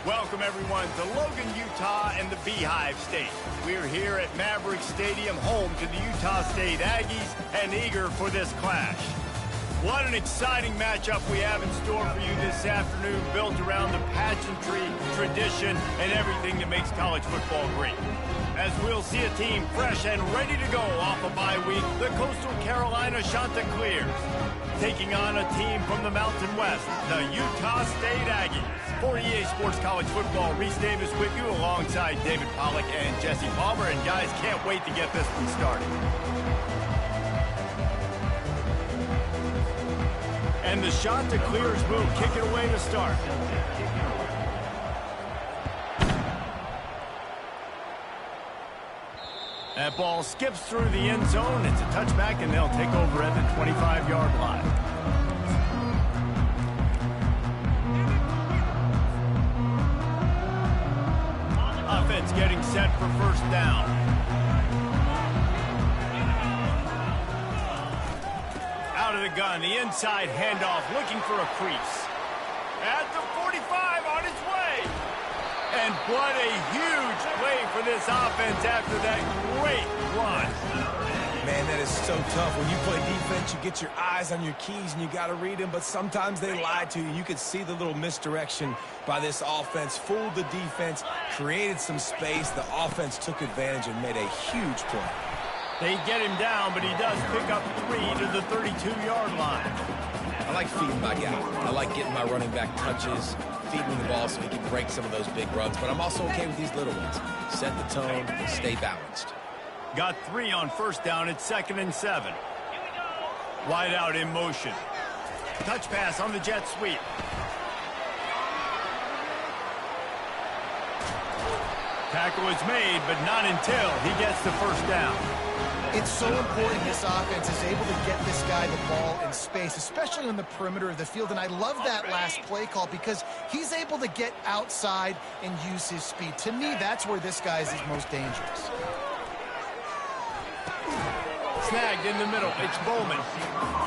Welcome, everyone, to Logan, Utah and the Beehive State. We're here at Maverick Stadium, home to the Utah State Aggies, and eager for this clash. What an exciting matchup we have in store for you this afternoon, built around the pageantry, tradition, and everything that makes college football great. As we'll see a team fresh and ready to go off a bye week, the Coastal Carolina Chanticleers, taking on a team from the Mountain West, the Utah State Aggies. For EA Sports College Football, Reese Davis with you alongside David Pollack and Jesse Palmer. And guys, can't wait to get this one started. And the Chanticleers will kick it away to start. That ball skips through the end zone. It's a touchback, and they'll take over at the 25-yard line. Offense getting set for first down. Out of the gun, the inside handoff, looking for a crease. At the 45, on its way. And what a huge play for this offense after that great run. Man, that is so tough. When you play defense, you get your eyes on your keys and you got to read them, but sometimes they lie to you. You could see the little misdirection by this offense, fooled the defense, created some space. The offense took advantage and made a huge play. They get him down, but he does pick up 3 to the 32-yard line. I like feeding my guy. I like getting my running back touches, feeding him the ball so he can break some of those big runs, but I'm also okay with these little ones. Set the tone and stay balanced. Got 3 on first down. It's 2nd and 7. Wide out in motion. Touch pass on the jet sweep. Tackle is made, but not until he gets the first down. It's so important this offense is able to get this guy the ball in space, especially on the perimeter of the field. And I love that last play call because he's able to get outside and use his speed. To me, that's where this guy is his most dangerous. Snagged in the middle. It's Bowman.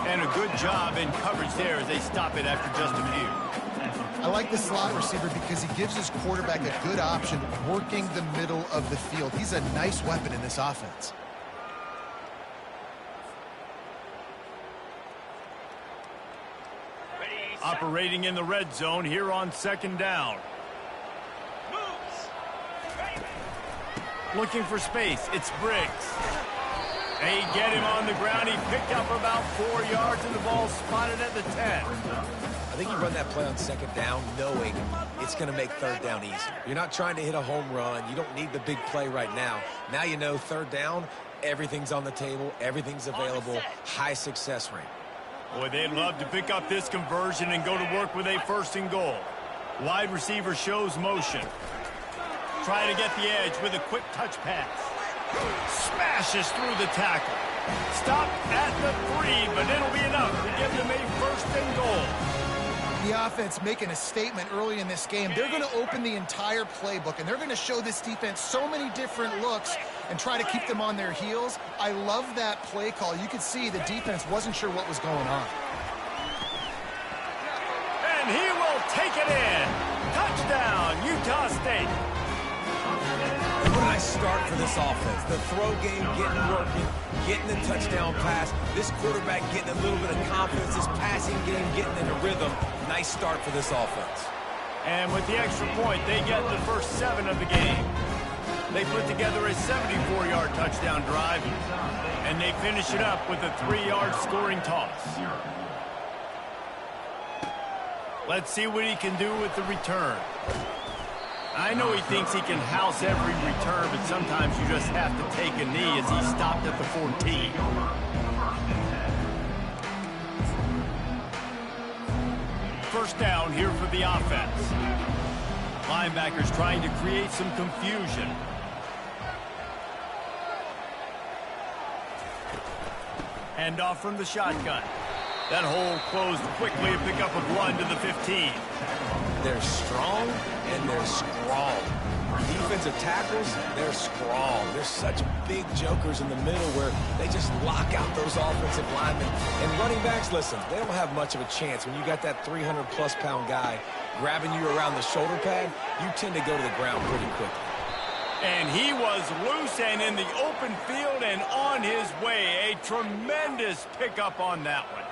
And a good job in coverage there as they stop it after just a few. I like the slot receiver because he gives his quarterback a good option working the middle of the field. He's a nice weapon in this offense. Operating in the red zone here on 2nd down. Looking for space. It's Briggs. They get him on the ground. He picked up about 4 yards, and the ball spotted at the 10. I think you run that play on 2nd down knowing it's going to make 3rd down easier. You're not trying to hit a home run. You don't need the big play right now. Now you know 3rd down, everything's on the table, everything's available, high success rate. Boy, they'd love to pick up this conversion and go to work with a 1st and goal. Wide receiver shows motion. Trying to get the edge with a quick touch pass. Smashes through the tackle. Stopped at the 3, but it'll be enough to give them a 1st and goal. The offense making a statement early in this game. They're going to open the entire playbook, and they're going to show this defense so many different looks and try to keep them on their heels. I love that play call. You could see the defense wasn't sure what was going on. And he will take it in. Touchdown, Utah State. What a nice start for this offense. The throw game getting working, getting the touchdown pass. This quarterback getting a little bit of confidence. This passing game getting in a rhythm. Nice start for this offense. And with the extra point, they get the first 7 of the game. They put together a 74-yard touchdown drive, and they finish it up with a 3-yard scoring toss. Let's see what he can do with the return. I know he thinks he can house every return, but sometimes you just have to take a knee as he stopped at the 14. First down here for the offense. Linebackers trying to create some confusion. Handoff from the shotgun. That hole closed quickly, a pickup of 1 to the 15. They're strong and they're scrawled. Defensive tackles, they're scrawled. They're such big jokers in the middle where they just lock out those offensive linemen. And running backs, listen, they don't have much of a chance when you got that 300-plus pound guy grabbing you around the shoulder pad, you tend to go to the ground pretty quickly. And he was loose and in the open field and on his way. A tremendous pickup on that one.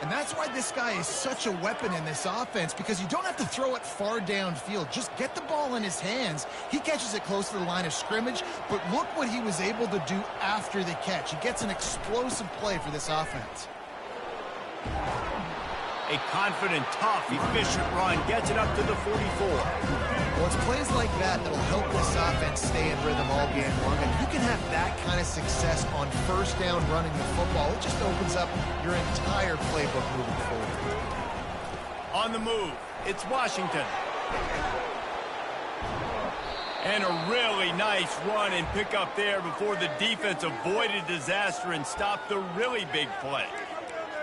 And that's why this guy is such a weapon in this offense, because you don't have to throw it far downfield. Just get the ball in his hands. He catches it close to the line of scrimmage, but look what he was able to do after the catch. He gets an explosive play for this offense. A confident, tough, efficient run gets it up to the 44. Well, it's plays like that that'll help this offense stay in rhythm all game long. And you can have that kind of success on first down running the football. It just opens up your entire playbook moving forward. On the move, it's Washington. And a really nice run and pick up there before the defense avoided disaster and stopped the really big play.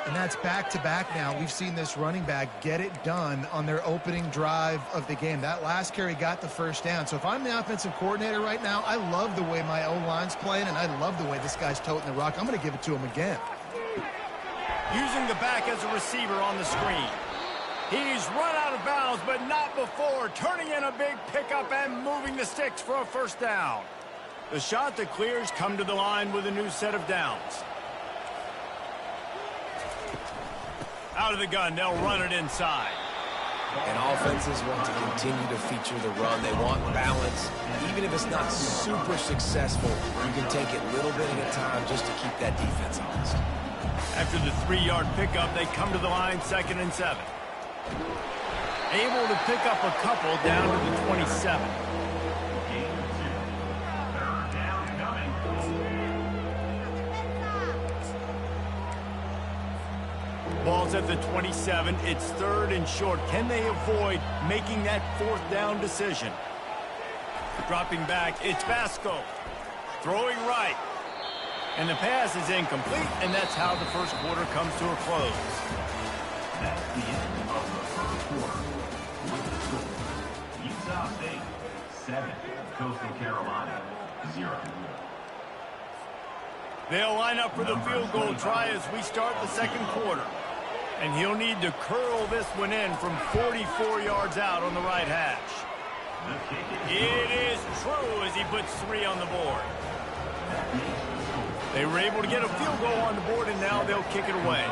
And that's back-to-back now. We've seen this running back get it done on their opening drive of the game. That last carry got the first down. So if I'm the offensive coordinator right now, I love the way my O-line's playing, and I love the way this guy's toting the rock. I'm going to give it to him again. Using the back as a receiver on the screen. He's run out of bounds, but not before. Turning in a big pickup and moving the sticks for a first down. The shot that clears come to the line with a new set of downs. Out of the gun, they'll run it inside. And offenses want to continue to feature the run. They want balance. Even if it's not super successful, you can take it little bit at a time just to keep that defense honest. After the 3-yard pickup, they come to the line 2nd and 7. Able to pick up a couple down to the 27. Ball's at the 27. It's 3rd and short. Can they avoid making that 4th down decision? Dropping back, it's Vasco. Throwing right. And the pass is incomplete, and that's how the first quarter comes to a close. That's the end of the first quarter. With the score, Utah State 7, Coastal Carolina 0. They'll line up for the field goal try as we start the second quarter. And he'll need to curl this one in from 44 yards out on the right hash. It is true as he puts 3 on the board. They were able to get a field goal on the board, and now they'll kick it away.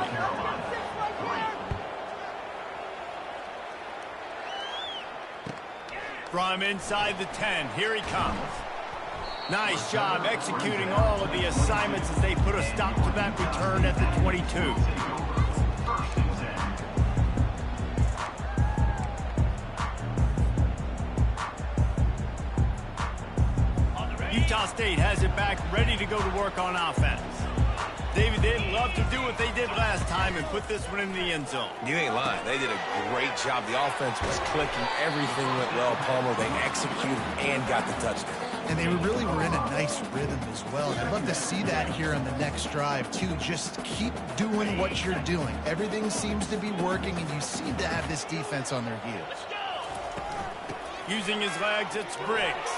From inside the 10, here he comes. Nice job executing all of the assignments as they put a stop to that return at the 22. Utah State has it back, ready to go to work on offense. David, they'd love to do what they did last time and put this one in the end zone. You ain't lying. They did a great job. The offense was clicking. Everything went well, Palmer. They executed and got the touchdown. And they really were in a nice rhythm as well. And I'd love to see that here on the next drive, too. Just keep doing what you're doing. Everything seems to be working, and you seem to have this defense on their heels. Using his legs, it's Briggs.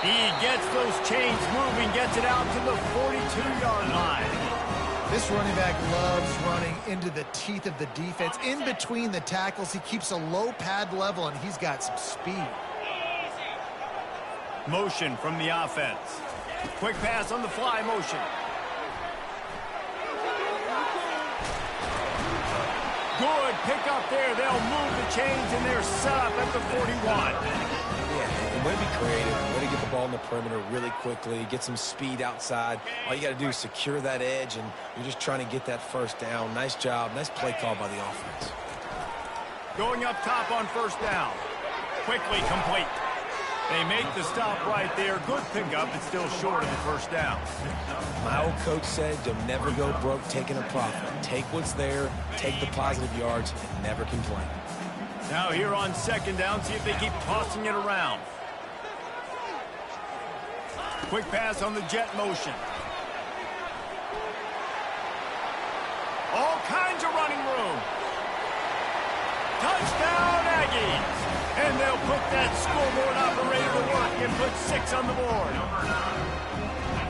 He gets those chains moving, gets it out to the 42-yard line. This running back loves running into the teeth of the defense. In between the tackles, he keeps a low pad level, and he's got some speed. Motion from the offense. Quick pass on the fly motion. Good pick up there. They'll move the chains, and they're set up at the 41. Yeah, way to be creative, way to get the ball in the perimeter really quickly, get some speed outside. All you got to do is secure that edge, and you're just trying to get that first down. Nice job. Nice play call by the offense. Going up top on first down. Quickly complete. They make the stop right there. Good pickup. It's still short of the first down. My old coach said, you'll never go broke taking a profit. Take what's there, take the positive yards, and never complain. Now here on second down, see if they keep tossing it around. Quick pass on the jet motion. All kinds of running room. Touchdown, Aggies. And they'll put that scoreboard operator to work and put 6 on the board.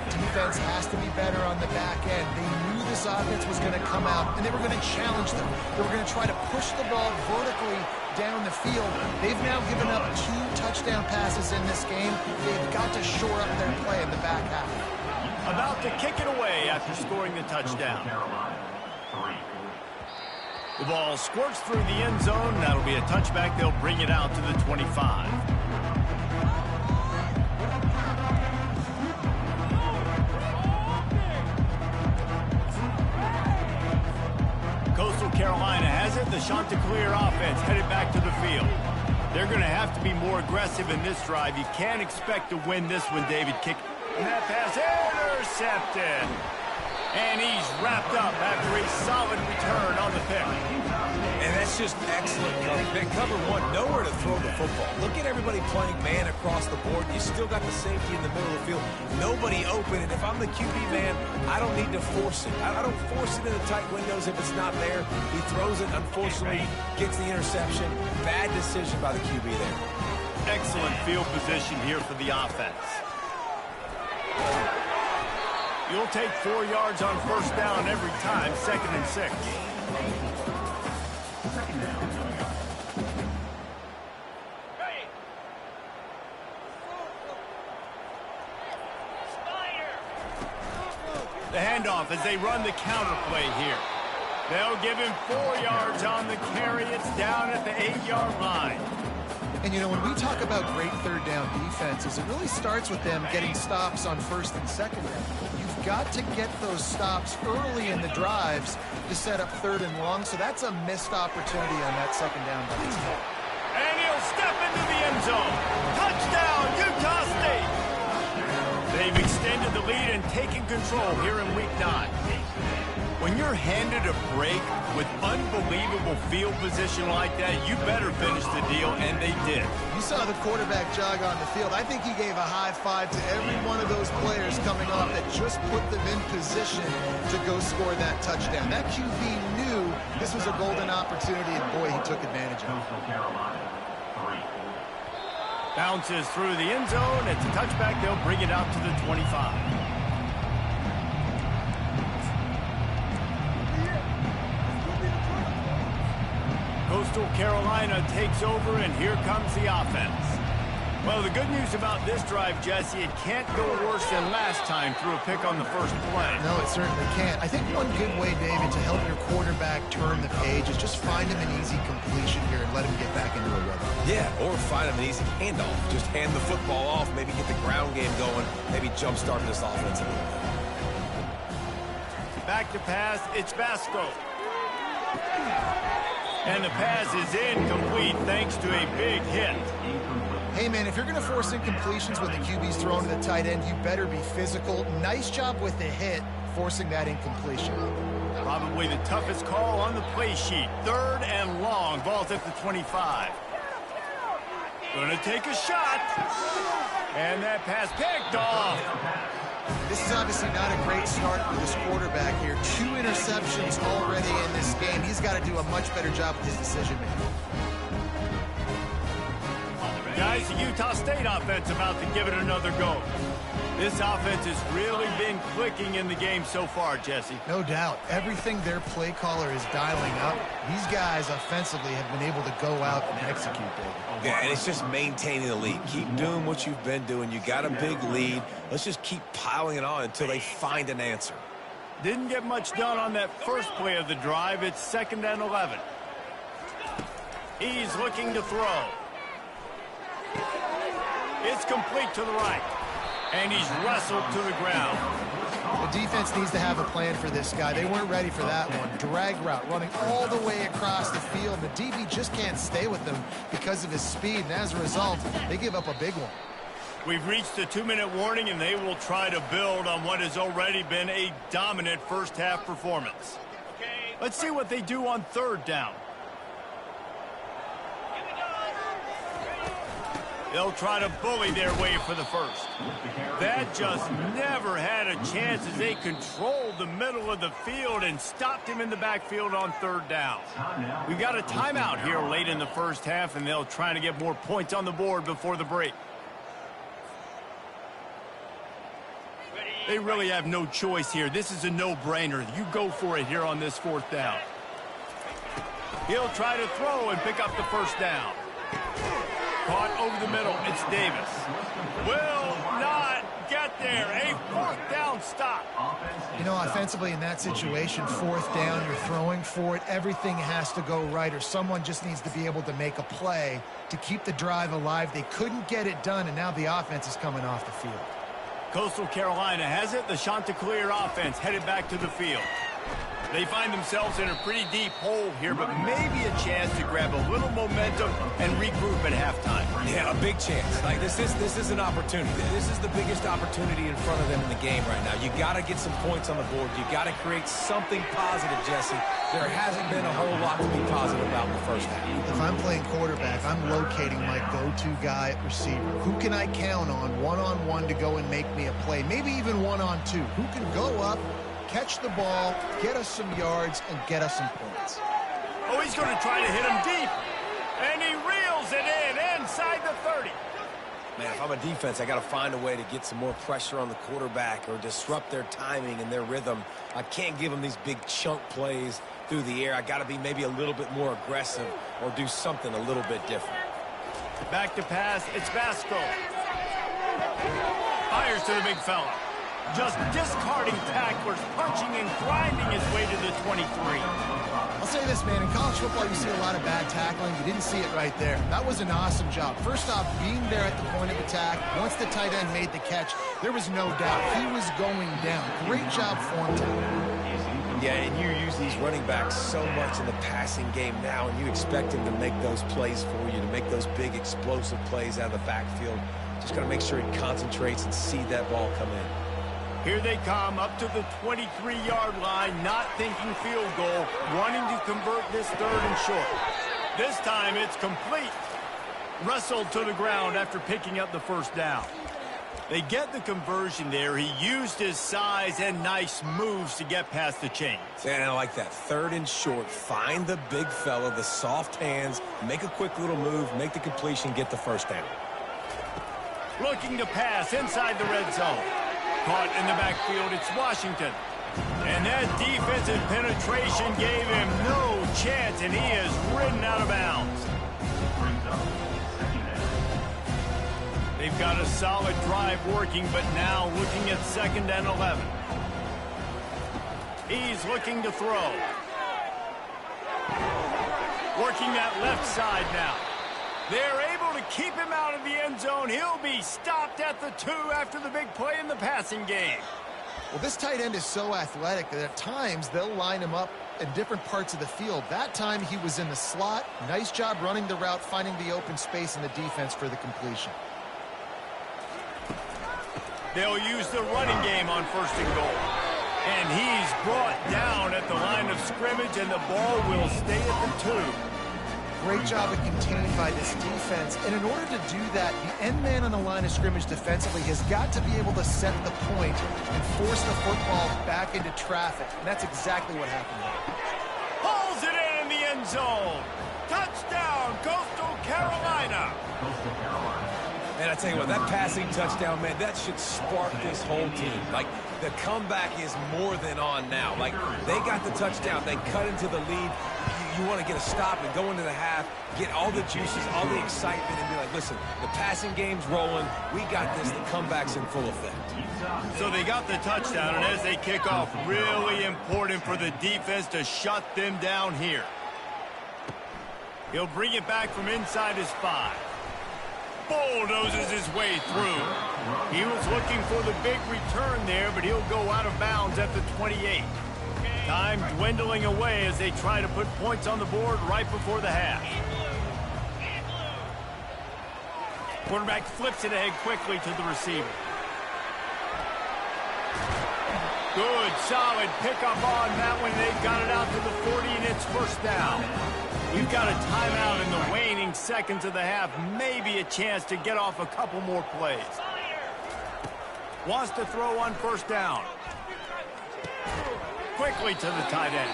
To me, defense has to be better on the back end. They knew this offense was going to come out, and they were going to challenge them. They were going to try to push the ball vertically down the field. They've now given up 2 touchdown passes in this game. They've got to shore up their play in the back half. About to kick it away after scoring the touchdown. The ball squirts through the end zone. That'll be a touchback. They'll bring it out to the 25. Coastal Carolina has it. The Chanticleer offense headed back to the field. They're going to have to be more aggressive in this drive. You can't expect to win this one, David. Kick. And that pass intercepted. And he's wrapped up after a solid return on the pick. And that's just excellent coverage. Man, cover one, nowhere to throw the football. Look at everybody playing man across the board. You still got the safety in the middle of the field. Nobody open. And if I'm the QB man, I don't need to force it. I don't force it in the tight windows if it's not there. He throws it, unfortunately, gets the interception. Bad decision by the QB there. Excellent field position here for the offense. You'll take 4 yards on first down every time, 2nd and 6. The handoff as they run the counter play here. They'll give him 4 yards on the carry. It's down at the 8-yard line. And, you know, when we talk about great third down defenses, it really starts with them getting stops on 1st and 2nd down. You've got to get those stops early in the drives to set up 3rd and long, so that's a missed opportunity on that 2nd down by the team. And he'll step into the end zone. Touchdown, Utah State! They've extended the lead and taken control here in Week 9. When you're handed a break with unbelievable field position like that, you better finish the deal, and they did. You saw the quarterback jog on the field. I think he gave a high five to every one of those players coming off that just put them in position to go score that touchdown. That QB knew this was a golden opportunity, and boy, he took advantage of it. Bounces through the end zone. It's a touchback. They'll bring it out to the 25. Coastal Carolina takes over, and here comes the offense. Well, the good news about this drive, Jesse, it can't go worse than last time through a pick on the first play. No, it certainly can't. I think one good way, David, to help your quarterback turn the page is just find him an easy completion here and let him get back into a rhythm. Yeah, or find him an easy handoff. Just hand the football off, maybe get the ground game going, maybe jumpstart this offense a little bit. Back to pass, it's Basco. And the pass is incomplete thanks to a big hit. Hey, man, if you're going to force incompletions when the QB's thrown to the tight end, you better be physical. Nice job with the hit, forcing that incompletion. Probably the toughest call on the play sheet. 3rd and long. Ball's at the 25. Gonna take a shot. And that pass picked off. This is obviously not a great start for this quarterback here. 2 interceptions already in this game. He's got to do a much better job with his decision-making. Guys, the Utah State offense about to give it another go. This offense has really been clicking in the game so far, Jesse. No doubt. Everything their play caller is dialing up, these guys offensively have been able to go out and execute, David. Yeah, and it's just maintaining the lead. Keep doing what you've been doing. You got a big lead. Let's just keep piling it on until they find an answer. Didn't get much done on that first play of the drive. It's 2nd and 11. He's looking to throw. It's complete to the right. And he's wrestled to the ground. The defense needs to have a plan for this guy. They weren't ready for that one. Drag route, running all the way across the field. The DB just can't stay with them because of his speed, and as a result, they give up a big one. We've reached the 2-minute warning, and they will try to build on what has already been a dominant first-half performance. Let's see what they do on 3rd down. They'll try to bully their way for the first. That just never had a chance as they controlled the middle of the field and stopped him in the backfield on 3rd down. We've got a timeout here late in the first half, and they'll try to get more points on the board before the break. Ready. They really have no choice here. This is a no-brainer. You go for it here on this 4th down. He'll try to throw and pick up the first down. Caught over the middle. It's Davis. Will not get there. A 4th down stop. You know, offensively in that situation, 4th down, you're throwing for it. Everything has to go right, or someone just needs to be able to make a play to keep the drive alive. They couldn't get it done, and now the offense is coming off the field. Coastal Carolina has it. The Chanticleer offense headed back to the field. They find themselves in a pretty deep hole here, but maybe a chance to grab a little momentum and regroup at halftime. Yeah, a big chance. Like this is an opportunity. This is the biggest opportunity in front of them in the game right now. You got to get some points on the board. You got to create something positive, Jesse. There hasn't been a whole lot to be positive about in the first half. If I'm playing quarterback, I'm locating my go-to guy at receiver. Who can I count on one-on-one to go and make me a play? Maybe even one-on-two. Who can go up, catch the ball, get us some yards, and get us some points? Oh, he's going to try to hit him deep. And he reels it in inside the 30. Man, if I'm a defense, I got to find a way to get some more pressure on the quarterback or disrupt their timing and their rhythm. I can't give them these big chunk plays through the air. I got to be maybe a little bit more aggressive or do something a little bit different. Back to pass. It's Vasco. Fires to the big fella. Just discarding tacklers, punching and grinding his way to the 23. I'll say this, man. In college football, you see a lot of bad tackling. You didn't see it right there. That was an awesome job. First off, being there at the point of attack. Once the tight end made the catch, there was no doubt he was going down. Great job form time. Yeah, and you use these running backs so much in the passing game now, and you expect him to make those plays for you, to make those big explosive plays out of the backfield. Just got to make sure he concentrates and see that ball come in. Here they come up to the 23-yard line, not thinking field goal, wanting to convert this 3rd and short. This time it's complete. Wrestled to the ground after picking up the first down. They get the conversion there. He used his size and nice moves to get past the chains. And I like that. 3rd and short. Find the big fella, the soft hands, make a quick little move, make the completion, get the first down. Looking to pass inside the red zone. Caught in the backfield, it's Washington. And that defensive penetration gave him no chance, and he is ridden out of bounds. They've got a solid drive working, but now looking at 2nd and 11. He's looking to throw. Working that left side now. They're able to keep him out of the end zone. He'll be stopped at the 2 after the big play in the passing game. Well, this tight end is so athletic that at times they'll line him up in different parts of the field. That time he was in the slot. Nice job running the route, finding the open space in the defense for the completion. They'll use the running game on 1st and goal. And he's brought down at the line of scrimmage, and the ball will stay at the 2. Great job of containing by this defense. And in order to do that, the end man on the line of scrimmage defensively has got to be able to set the point and force the football back into traffic. And that's exactly what happened there. Pulls it in the end zone. Touchdown, Coastal Carolina. And I tell you what, that passing touchdown, man, that should spark this whole team. Like, the comeback is more than on now. Like, they got the touchdown. They cut into the lead. You want to get a stop and go into the half, get all the juices, all the excitement, and be like, listen, the passing game's rolling. We got this. The comeback's in full effect. So they got the touchdown, and as they kick off, really important for the defense to shut them down here. He'll bring it back from inside his 5. Bulldozes his way through. He was looking for the big return there, but he'll go out of bounds at the 28. Time dwindling away as they try to put points on the board right before the half. Quarterback flips it ahead quickly to the receiver. Good, solid pickup on that one. They've got it out to the 40, and it's 1st down. We've got a timeout in the waning seconds of the half. Maybe a chance to get off a couple more plays. Wants to throw on 1st down. Quickly to the tight end.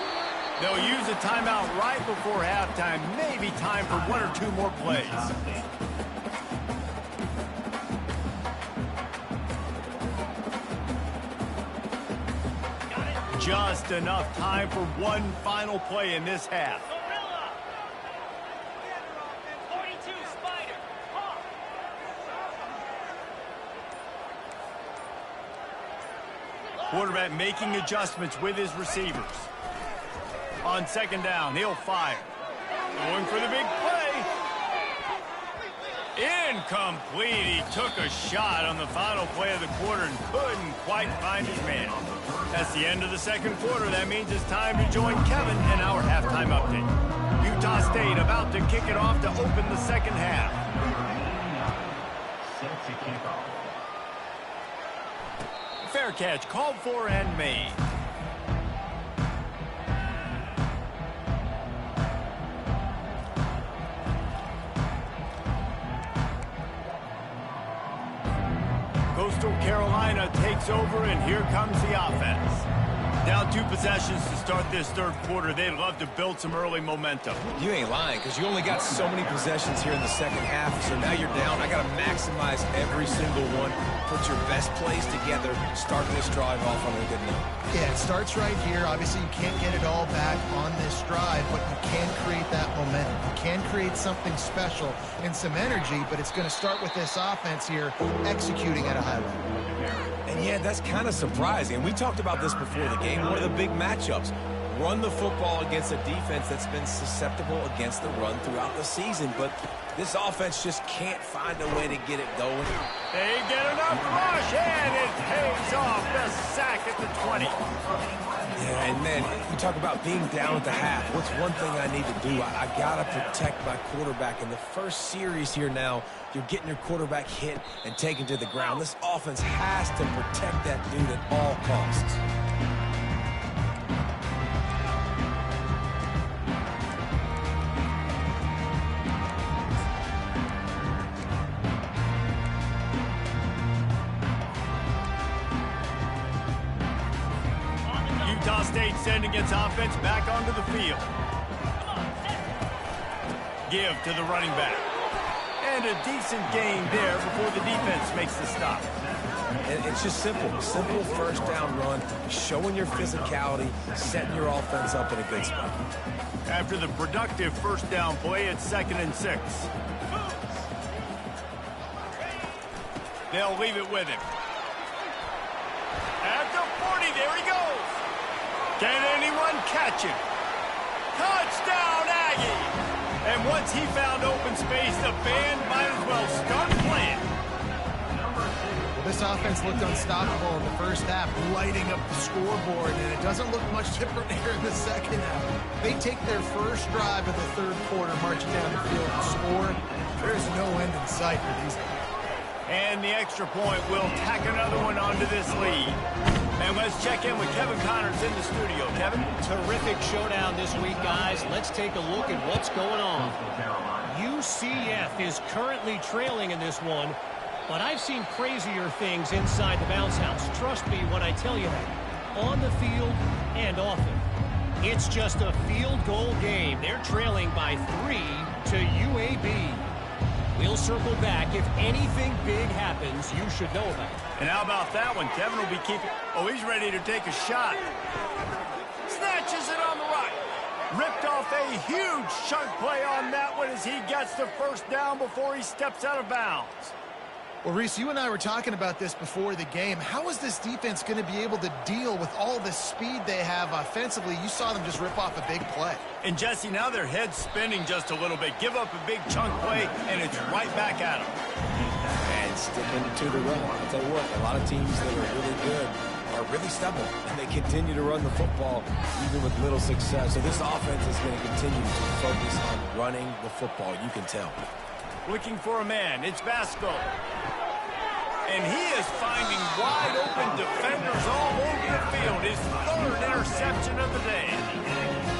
They'll use a timeout right before halftime. Maybe time for 1 or 2 more plays. Just enough time for one final play in this half. Quarterback making adjustments with his receivers. On second down, he'll fire. Going for the big play. Incomplete. He took a shot on the final play of the quarter and couldn't quite find his man. That's the end of the second quarter. That means it's time to join Kevin in our halftime update. Utah State about to kick it off to open the second half. Set to kick off. Fair catch called for and made. Coastal Carolina takes over, and here comes the offense. Down 2 possessions to start this third quarter. They'd love to build some early momentum. You ain't lying, because you only got so many possessions here in the second half, so now you're down. I got to maximize every single one. Put your best plays together. Start this drive off on a good note. Yeah, it starts right here. Obviously, you can't get it all back on this drive, but you can create that momentum. You can create something special and some energy, but it's going to start with this offense here executing at a high level. And yeah, that's kind of surprising. And we talked about this before the game. One of the big matchups. Run the football against a defense that's been susceptible against the run throughout the season. But this offense just can't find a way to get it going. They get enough rush, and it pays off. The sack at the 20. Yeah, and man, you talk about being down at the half. What's one thing I need to do? I got to protect my quarterback. In the first series here now, you're getting your quarterback hit and taken to the ground. This offense has to protect that dude at all costs. Utah State sending its offense back onto the field. Give to the running back. And a decent gain there before the defense makes the stop. And it's just simple. Simple first down run, showing your physicality, setting your offense up in a good spot. After the productive first down play, it's 2nd and 6. They'll leave it with him. At the 40, there he goes. Can anyone catch him? Touchdown, Aggie! And once he found open space, the band might as well start playing. Well, this offense looked unstoppable in the first half, lighting up the scoreboard, and it doesn't look much different here in the second half. They take their first drive of the third quarter, marching down the field and score. There's no end in sight for these guys. And the extra point will tack another one onto this lead. And let's check in with Kevin Connors in the studio. Kevin? Terrific showdown this week, guys. Let's take a look at what's going on. UCF is currently trailing in this one, but I've seen crazier things inside the bounce house. Trust me when I tell you that. On the field and off it. It's just a field goal game. They're trailing by 3 to UAB. We'll circle back. If anything big happens, you should know about it. And how about that one? Kevin will be keeping... Oh, he's ready to take a shot. Snatches it on the right. Ripped off a huge chunk play on that one as he gets the first down before he steps out of bounds. Well, Reese, you and I were talking about this before the game. How is this defense going to be able to deal with all the speed they have offensively? You saw them just rip off a big play. And, Jesse, now their head's spinning just a little bit. Give up a big chunk play, and it's right back at them. And sticking to the run. I'll tell you what, a lot of teams that are really good are really stubborn, and they continue to run the football even with little success. So this offense is going to continue to focus on running the football. You can tell. Looking for a man. It's Vasco. And he is finding wide open defenders all over the field. His 3rd interception of the day.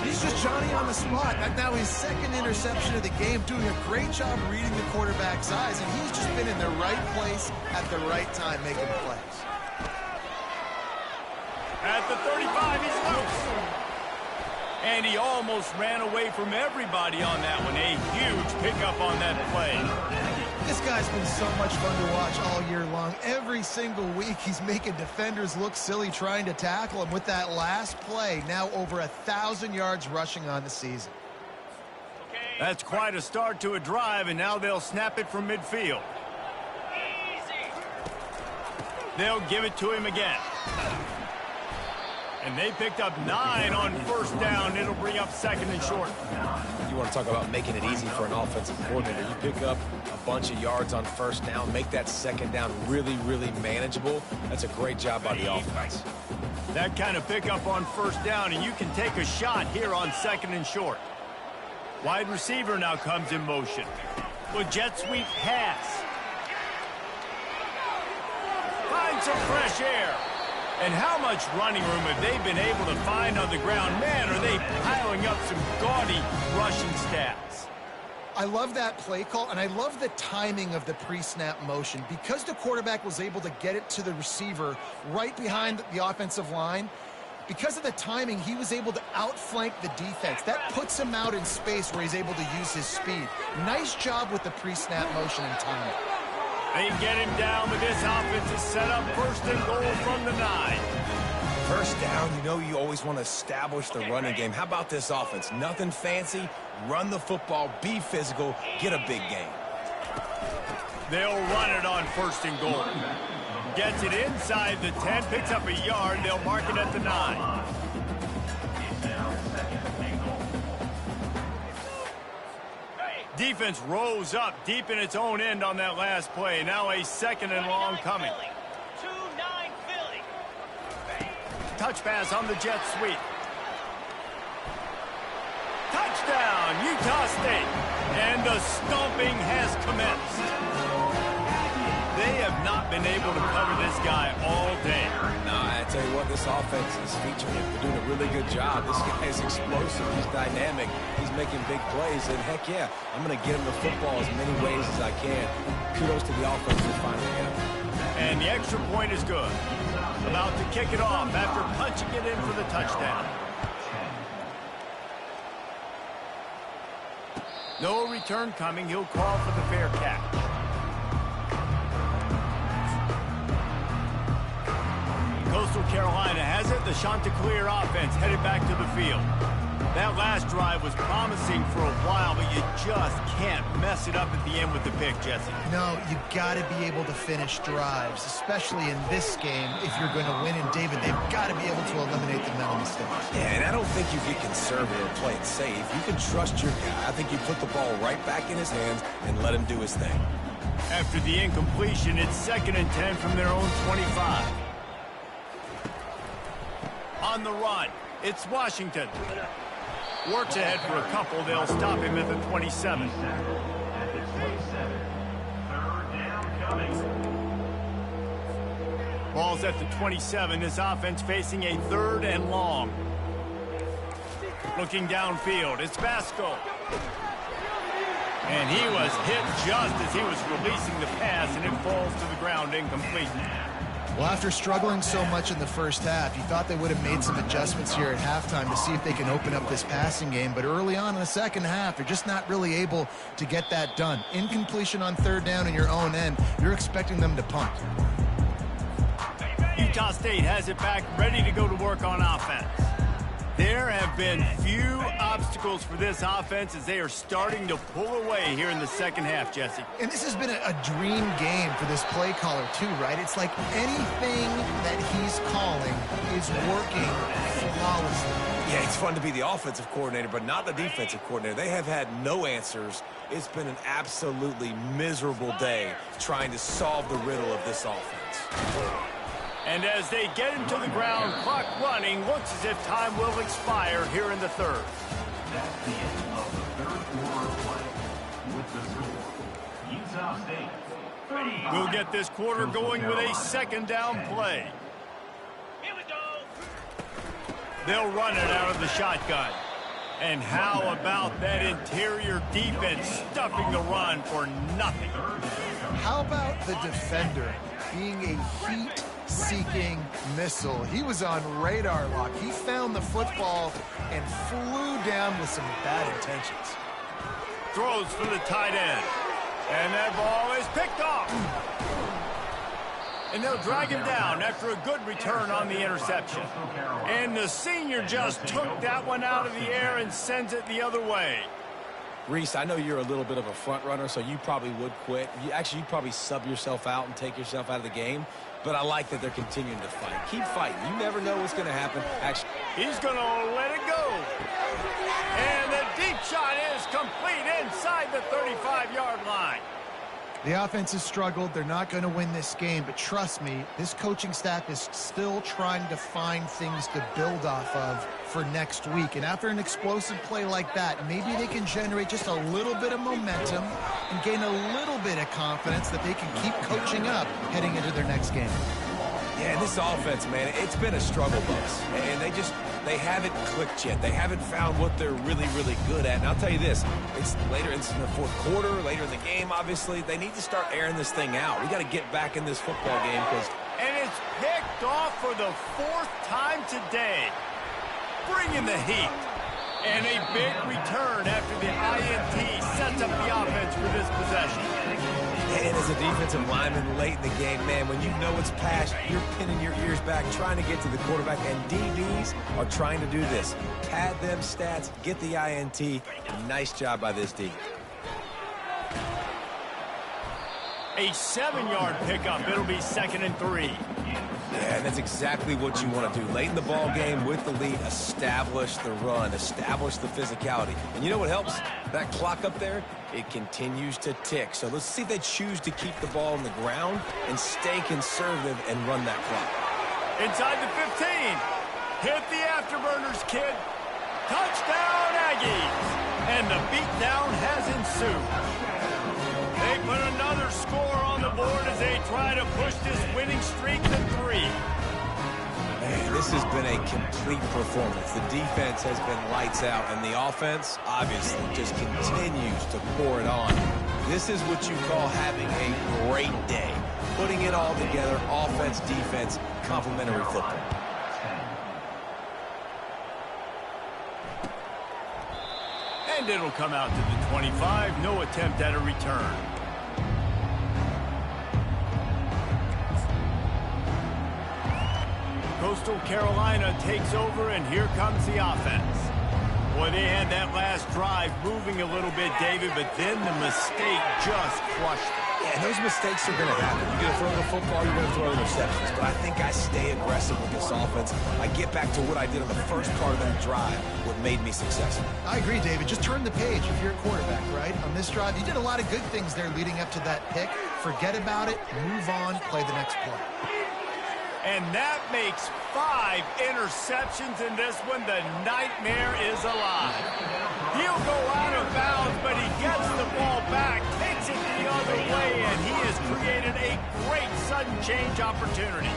He's just Johnny on the spot. Now his 2nd interception of the game, doing a great job reading the quarterback's eyes, and he's just been in the right place at the right time making plays. At the 35, he's loose. And he almost ran away from everybody on that one. A huge pickup on that play. This guy's been so much fun to watch all year long. Every single week, he's making defenders look silly trying to tackle him. With that last play, now over 1,000 yards rushing on the season. That's quite a start to a drive, and now they'll snap it from midfield. They'll give it to him again. And they picked up 9 on first down. It'll bring up second and short. You want to talk about making it easy for an offensive coordinator. You pick up a bunch of yards on first down, make that second down really, really manageable. That's a great job by the offense. That kind of pickup on first down, and you can take a shot here on second and short. Wide receiver now comes in motion. With jet sweep pass. Find some fresh air. And how much running room have they been able to find on the ground? Man, are they piling up some gaudy rushing stats. I love that play call, and I love the timing of the pre-snap motion. Because the quarterback was able to get it to the receiver right behind the offensive line, because of the timing, he was able to outflank the defense. That puts him out in space where he's able to use his speed. Nice job with the pre-snap motion and timing. They get him down, but this offense is set up first and goal from the 9. First down, you know you always want to establish the running game. How about this offense? Nothing fancy. Run the football, be physical, get a big gain. They'll run it on first and goal. Gets it inside the 10, picks up a yard. They'll mark it at the 9. Defense rose up deep in its own end on that last play. Now a second and long coming. Touch pass on the jet sweep. Touchdown, Utah State. And the stomping has commenced. They have not been able to cover this guy all day. No, I tell you what, this offense is featuring him. They're doing a really good job. This guy is explosive. He's dynamic. He's making big plays. And heck yeah, I'm going to get him the football as many ways as I can. Kudos to the offense for finding him. And the extra point is good. About to kick it off after punching it in for the touchdown. No return coming. He'll call for the fair catch. Coastal Carolina has it. The Chanticleer offense headed back to the field. That last drive was promising for a while, but you just can't mess it up at the end with the pick, Jesse. No, you got to be able to finish drives, especially in this game. If you're going to win, and David, they've got to be able to eliminate the mental mistakes. Yeah, and I don't think you get conservative or play it safe. You can trust your guy. I think you put the ball right back in his hands and let him do his thing. After the incompletion, it's second and 10 from their own 25. On the run, it's Washington. Works ahead for a couple. They'll stop him at the 27. At the 27. Third down coming. Ball's at the 27. This offense facing a third and long. Looking downfield, it's Vasco. And he was hit just as he was releasing the pass, and it falls to the ground incomplete. Well, after struggling so much in the first half, you thought they would have made some adjustments here at halftime to see if they can open up this passing game. But early on in the second half, they're just not really able to get that done. Incompletion on third down in your own end, you're expecting them to punt. Utah State has it back, ready to go to work on offense. There have been few obstacles for this offense as they are starting to pull away here in the second half, Jesse. And this has been a dream game for this play caller, too, right? It's like anything that he's calling is working flawlessly. Yeah, it's fun to be the offensive coordinator, but not the defensive coordinator. They have had no answers. It's been an absolutely miserable day trying to solve the riddle of this offense. And as they get him to the ground, clock running, looks as if time will expire here in the third. That's the end of the third quarter of play. With the score, Utah State 35. We'll get this quarter going with a second down play. Here we go. They'll run it out of the shotgun. And how about that interior defense stuffing the run for nothing? How about the defender being a heat-seeking missile? He was on radar lock. He found the football and flew down with some bad intentions. Throws for the tight end. And that ball is picked off. And they'll drag him down after a good return on the interception. And the senior just took that one out of the air and sends it the other way. Reese, I know you're a little bit of a front runner, so you probably would quit. You'd probably sub yourself out and take yourself out of the game. But I like that they're continuing to fight. Keep fighting. You never know what's going to happen. Actually, he's going to let it go. And the deep shot is complete inside the 35-yard line. The offense has struggled. They're not going to win this game, but trust me, this coaching staff is still trying to find things to build off of for next week. And after an explosive play like that, maybe they can generate just a little bit of momentum and gain a little bit of confidence that they can keep coaching up heading into their next game. Yeah, this offense, man, it's been a struggle bus. And they haven't clicked yet. They haven't found what they're really, really good at. And I'll tell you this, it's later in the fourth quarter, later in the game, obviously. They need to start airing this thing out. We got to get back in this football game because... And it's picked off for the fourth time today. Bringing the heat. And a big return after the INT sets up the offense for this possession. And as a defensive lineman late in the game, man, when you know it's past, you're pinning your ears back, trying to get to the quarterback, and DBs are trying to do this. Pad them stats, get the INT. Nice job by this D. A 7-yard pickup. It'll be 2nd and 3. Yeah, and that's exactly what you want to do. Late in the ball game with the lead, establish the run, establish the physicality. And you know what helps? That clock up there, it continues to tick. So let's see if they choose to keep the ball on the ground and stay conservative and run that clock. Inside the 15. Hit the afterburners, kid. Touchdown, Aggies. And the beatdown has ensued. They put another score on the board as they try to push this winning streak to 3. Man, this has been a complete performance. The defense has been lights out, and the offense, obviously, just continues to pour it on. This is what you call having a great day. Putting it all together, offense, defense, complementary football. And it'll come out to the 25. No attempt at a return. Coastal Carolina takes over, and here comes the offense. Boy, they had that last drive moving a little bit, David, but then the mistake just crushed them. Yeah, and those mistakes are going to happen. You're going to throw the football, you're going to throw interceptions. But I think I stay aggressive with this offense. I get back to what I did on the first part of that drive, what made me successful. I agree, David. Just turn the page if you're a quarterback, right? On this drive, you did a lot of good things there leading up to that pick. Forget about it, move on, play the next play. And that makes 5 interceptions in this one. The nightmare is alive. He'll go out of bounds, but he gets the ball back, takes it the other way, and he has created a great sudden change opportunity.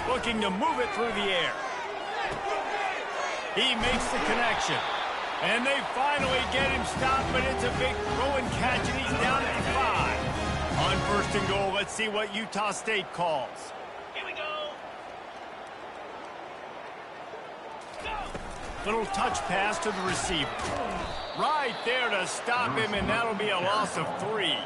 Looking to move it through the air. He makes the connection. And they finally get him stopped, but it's a big throw and catch, and he's down at the 5. On 1st and goal, let's see what Utah State calls. Here we go. Little touch pass to the receiver. Right there to stop him, and that'll be a loss of 3.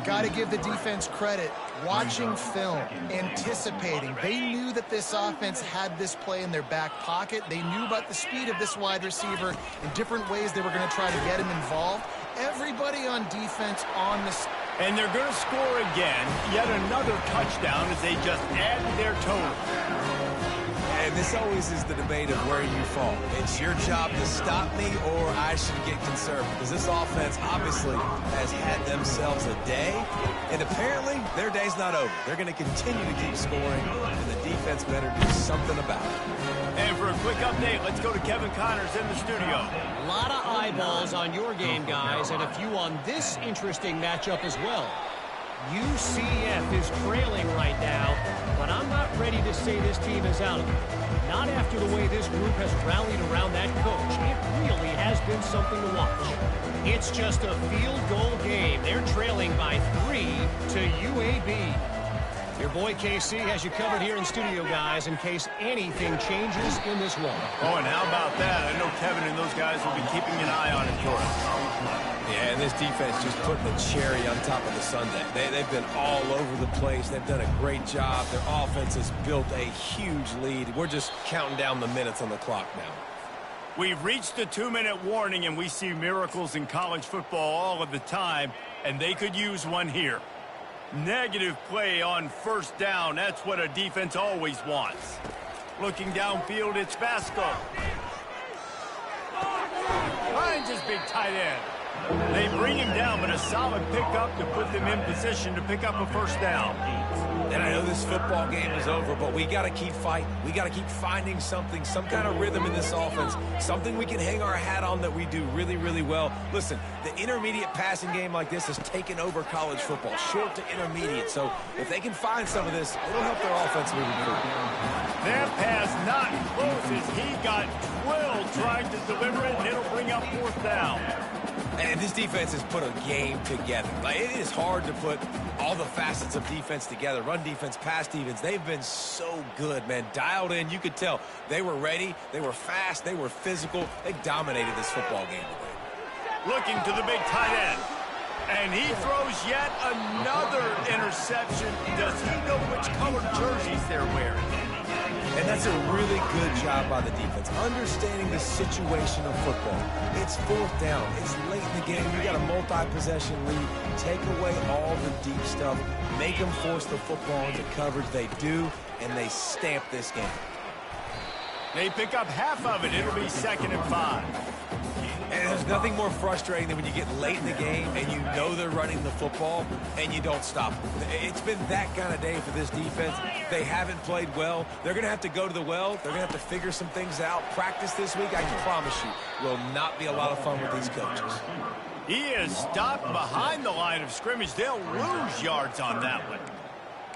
Got to give the defense credit. Watching film, anticipating. They knew that this offense had this play in their back pocket. They knew about the speed of this wide receiver and different ways they were going to try to get him involved. Everybody on defense on the... And they're going to score again. Yet another touchdown as they just add to their total. And this always is the debate of where you fall. It's your job to stop me, or I should get conservative. Because this offense obviously has had themselves a day, and apparently their day's not over. They're going to continue to keep scoring, and the defense better do something about it. And for a quick update, let's go to Kevin Connors in the studio. A lot of eyeballs on your game, guys, and a few on this interesting matchup as well. UCF is trailing right now, but I'm not ready to say this team is out of it. Not after the way this group has rallied around that coach. It really has been something to watch. It's just a field goal game. They're trailing by 3 to UAB. Your boy KC has you covered here in studio, guys, in case anything changes in this one. Oh, and how about that? I know Kevin and those guys will be keeping an eye on it for us. Yeah, and this defense just putting the cherry on top of the sundae. They've been all over the place. They've done a great job. Their offense has built a huge lead. We're just counting down the minutes on the clock now. We've reached the 2-minute warning, and we see miracles in college football all of the time, and they could use one here. Negative play on first down. That's what a defense always wants. Looking downfield, it's Vasco. Finds his big tight end. They bring him down, but a solid pickup to put them in position to pick up a first down. And I know this football game is over, but we got to keep fighting. We got to keep finding something, some kind of rhythm in this offense, something we can hang our hat on that we do really, really well. Listen, the intermediate passing game like this has taken over college football, short to intermediate. So if they can find some of this, it'll help their offense moving forward. That pass not close as he got twirled trying to deliver it, and it'll bring up fourth down. And this defense has put a game together. Like, it is hard to put all the facets of defense together. Run defense, pass defense. They've been so good, man. Dialed in. You could tell they were ready. They were fast. They were physical. They dominated this football game today. Looking to the big tight end. And he throws yet another interception. Does he know which colored jerseys they're wearing? And that's a really good job by the defense, understanding the situation of football. It's fourth down. It's late in the game. You got a multi-possession lead. Take away all the deep stuff. Make them force the football into coverage. They do, and they stamp this game. They pick up half of it. It'll be 2nd and 5. And there's nothing more frustrating than when you get late in the game and you know they're running the football and you don't stop them. It's been that kind of day for this defense. They haven't played well. They're going to have to go to the well. They're going to have to figure some things out. Practice this week, I can promise you, will not be a lot of fun with these coaches. He is stopped behind the line of scrimmage. They'll lose yards on that one.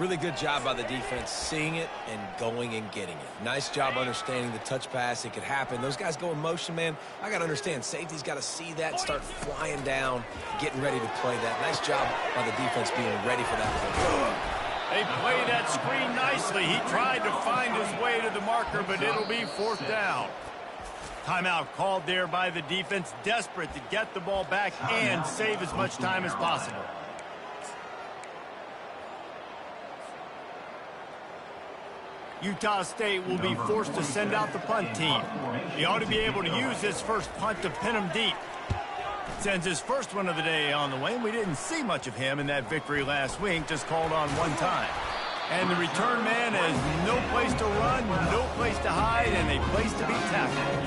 Really good job by the defense, seeing it and going and getting it. Nice job understanding the touch pass. It could happen. Those guys go in motion, man. I got to understand. Safety's got to see that, start flying down, getting ready to play that. Nice job by the defense being ready for that play. They play that screen nicely. He tried to find his way to the marker, but it'll be fourth down. Timeout called there by the defense, desperate to get the ball back and save as much time as possible. Utah State will be forced to send out the punt team. He ought to be able to use this first punt to pin him deep. Sends his first one of the day on the way. We didn't see much of him in that victory last week, just called on one time. And the return man has no place to run, no place to hide, and a place to be tackled.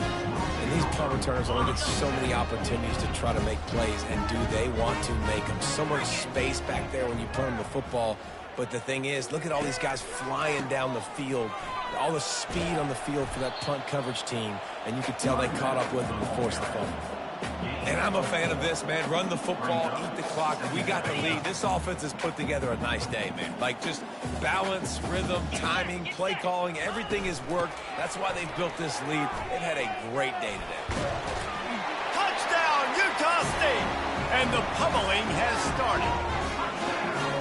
And these punt returners only get so many opportunities to try to make plays, and do they want to make them? So much space back there when you punt them the football. But the thing is, look at all these guys flying down the field, all the speed on the field for that punt coverage team, and you could tell they caught up with them and forced the fumble. And I'm a fan of this, man. Run the football, eat the clock. We got the lead. This offense has put together a nice day, man. Like, just balance, rhythm, timing, play calling, everything has worked. That's why they've built this lead. They've had a great day today. Touchdown, Utah State! And the pummeling has started.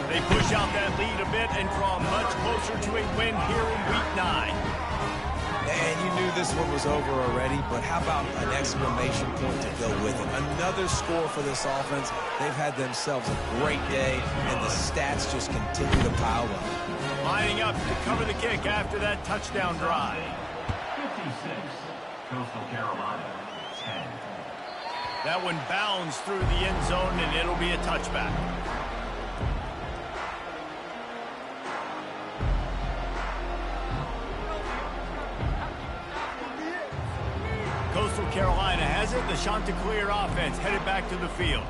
They push out that lead a bit and draw much closer to a win here in Week 9. And you knew this one was over already, but how about an exclamation point to go with it? Another score for this offense. They've had themselves a great day, and the stats just continue to pile up. Lining up to cover the kick after that touchdown drive. 56, Coastal Carolina, 10. That one bounds through the end zone, and it'll be a touchback. Coastal Carolina has it. The Chanticleer offense headed back to the field.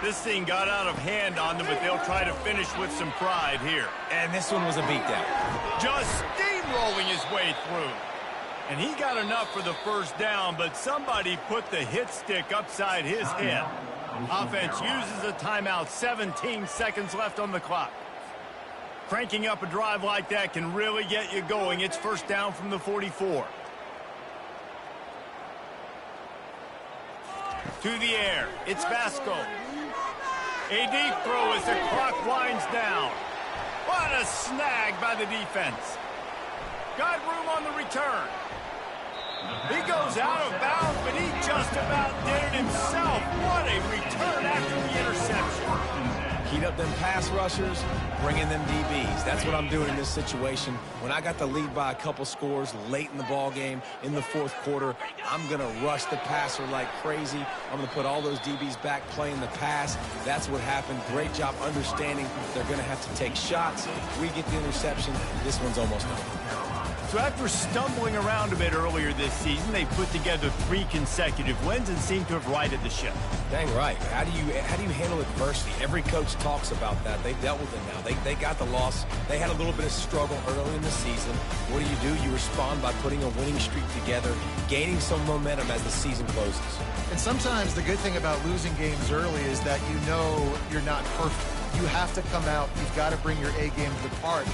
This thing got out of hand on them, but they'll try to finish with some pride here. And this one was a beatdown. Just steamrolling his way through. And he got enough for the first down, but somebody put the hit stick upside his head. Offense uses a timeout, 17 seconds left on the clock. Cranking up a drive like that can really get you going. It's first down from the 44. To the air, it's Vasco. A deep throw as the clock winds down. What a snag by the defense. Got room on the return. He goes out of bounds, but he just about did it himself. What a return after the interception. Heat up them pass rushers, bring in them DBs. That's what I'm doing in this situation. When I got the lead by a couple scores late in the ball game, in the fourth quarter, I'm going to rush the passer like crazy. I'm going to put all those DBs back playing the pass. That's what happened. Great job understanding they're going to have to take shots. We get the interception. This one's almost over. So after stumbling around a bit earlier this season, they put together 3 consecutive wins and seem to have righted the ship. Dang right. How do you handle adversity? Every coach talks about that. They've dealt with it now. They got the loss. They had a little bit of struggle early in the season. What do? You respond by putting a winning streak together, gaining some momentum as the season closes. And sometimes the good thing about losing games early is that you know you're not perfect. You have to come out. You've got to bring your A game to the park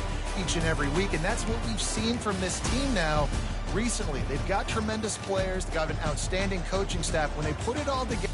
each and every week, and that's what we've seen from this team now recently. They've got tremendous players. They've got an outstanding coaching staff. When they put it all together,